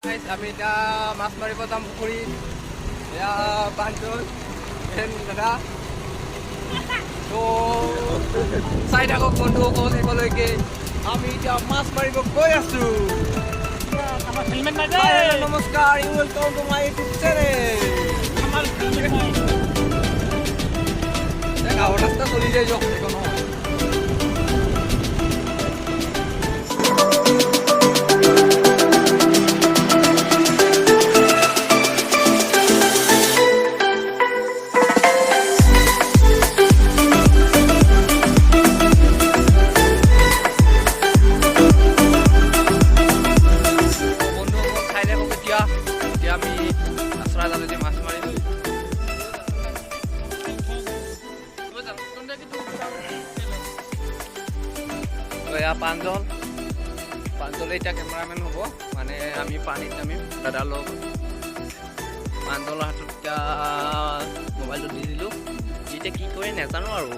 আমি এতিয়া মাছ মাৰিব যাম পুখুৰীত এয়া বান্ধল দাদা তো চাই থাকক বন্ধুসকল শেষলৈকে আমি এতিয়া মাছ মাৰিব গৈ আছো নমস্কাৰ you welcome to my YouTube channel গাঁৱৰ ৰাস্তা চলি যায় যাওক এখন পাঞ্জলে এতিয়া কেমেৰামেন হ'ব মানে আমি পানীত নামিম দাদাৰ লগত পাঞ্জলৰ হাতত এতিয়া মোবাইলটো দি দিলোঁ এতিয়া কি কৰে নাজানো আৰু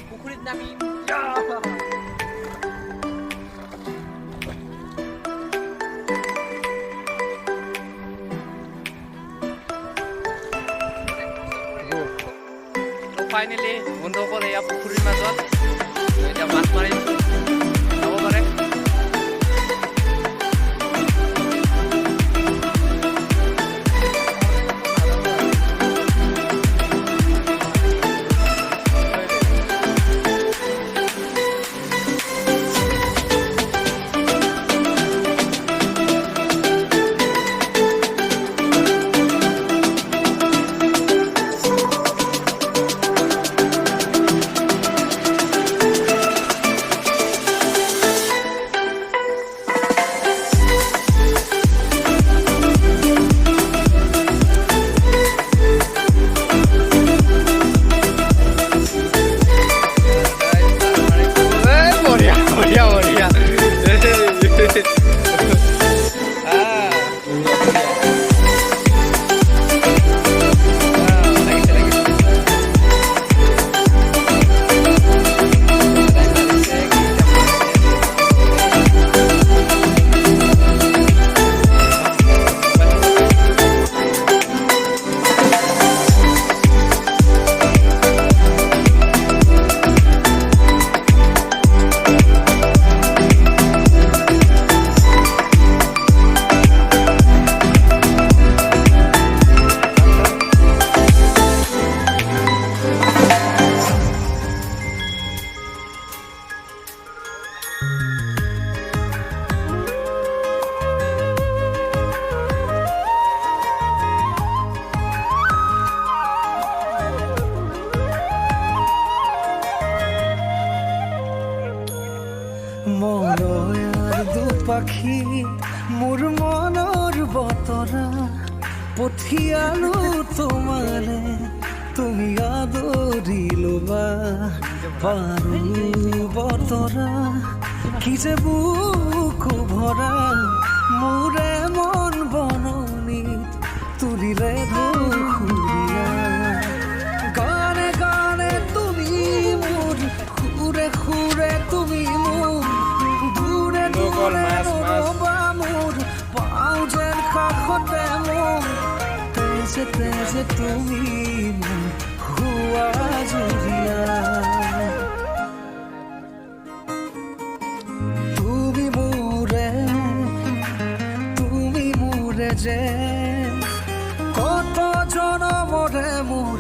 পুখুৰীত নামি ফাইনেলি বন্ধুসকল এয়া পুখুৰীৰ মাজত এতিয়া মাছ মাৰিম যাব পাৰে পাখি মোৰ মনৰ বতৰা পঠিয়ালো তোমালে তুমি আদৰি ল'বা পাৰো বতৰা কি যে বুকু ভৰা মোৰে মন বননিত তুলিলে ধুৰীয়া গানে গানে তুমি মোৰ সুৰে সুৰে তুমি মোৰ তেজে তুমি হুয়া জুৰিয়া তুমি মোৰে যে কত জনমৰে মোৰ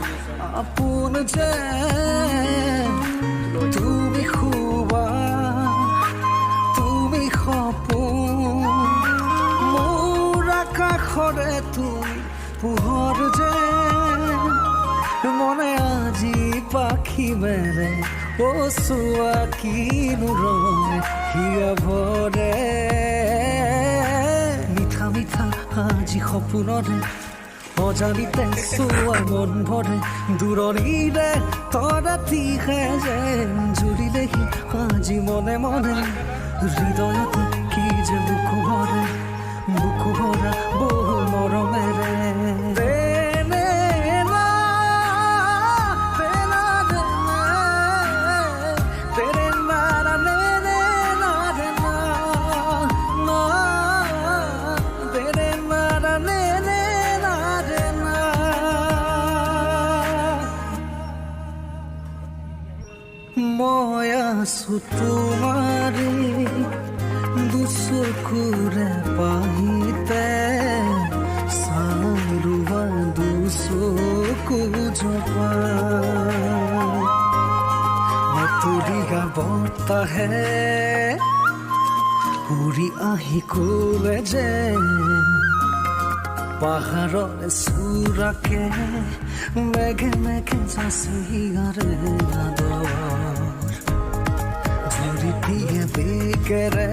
আপোন যে তুমি খুবা তুমি সপোন মোৰ আকাশৰে তুমি পোহৰ যে মনে আজি পাখি মেলে ও চোৱা কিনো ৰঙে হিয়া ভৰে মিঠা মিঠা আজি সপোনৰে অজানিতে চোৱা মন ভৰে দূৰণিৰে তৰাতিহে যেন জুৰিলেহি আজি মনে মনে হৃদয়তে কি যে বুকু ভৰা বহু মৰমেৰে মই আছো তোমাৰে দুচকুৰে পাহিতে চাৰুৱা দুচকু জপা অতৰিয়া বতাহে উৰি আহি ক'লে যে পাহাৰৰ চূড়াকে মেঘে মেঘে যাচিয়াৰে আদৰ জুৰিটিয়ে বেগেৰে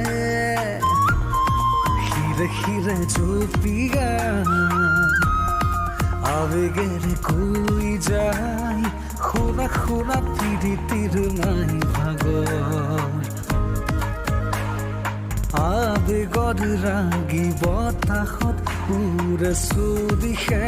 হিৰে জপিয়া আবেগেৰে কৈ যায় শুনা প্ৰীতিৰ নাই ভাগৰ আবেগৰ ৰাগি বতাহত উৰে চুদিশে